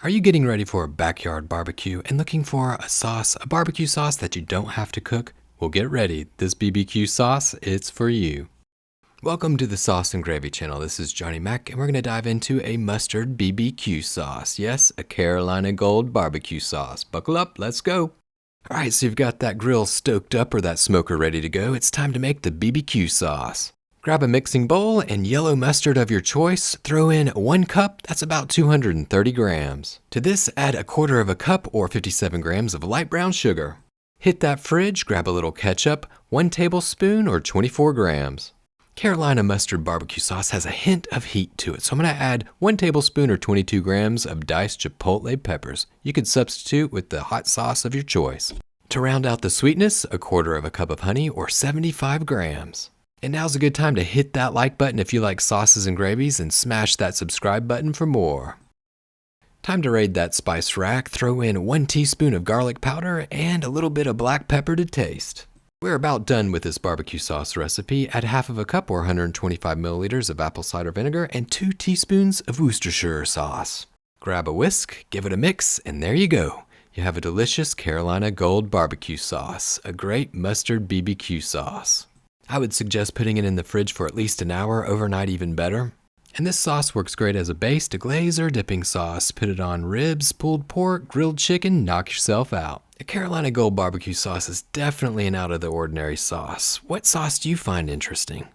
Are you getting ready for a backyard barbecue and looking for a barbecue sauce that you don't have to cook? Well, get ready. This BBQ sauce, it's for you. Welcome to the Sauce and Gravy channel. This is Johnny Mac, and we're going to dive into a mustard BBQ sauce. Yes, a Carolina Gold BBQ sauce. Buckle up, let's go. All right, so you've got that grill stoked up or that smoker ready to go. It's time to make the BBQ sauce. Grab a mixing bowl and yellow mustard of your choice. Throw in 1 cup, that's about 230 grams. To this, add 1/4 cup or 57 grams of light brown sugar. Hit that fridge, grab a little ketchup, 1 tablespoon or 24 grams. Carolina mustard barbecue sauce has a hint of heat to it, so I'm going to add 1 tablespoon or 22 grams of diced Chipotle Peppers. You could substitute with the hot sauce of your choice. To round out the sweetness, 1/4 cup of honey or 75 grams. And now's a good time to hit that like button if you like sauces and gravies, and smash that subscribe button for more. Time to raid that spice rack. Throw in 1 teaspoon of garlic powder and a little bit of black pepper to taste. We're about done with this barbecue sauce recipe. Add 1/2 cup or 125 milliliters of apple cider vinegar and 2 teaspoons of Worcestershire sauce. Grab a whisk, give it a mix, and there you go. You have a delicious Carolina Gold barbecue sauce, a great mustard BBQ sauce. I would suggest putting it in the fridge for at least an hour, overnight even better. And this sauce works great as a base to glaze or dipping sauce. Put it on ribs, pulled pork, grilled chicken, knock yourself out. A Carolina Gold barbecue sauce is definitely an out of the ordinary sauce. What sauce do you find interesting?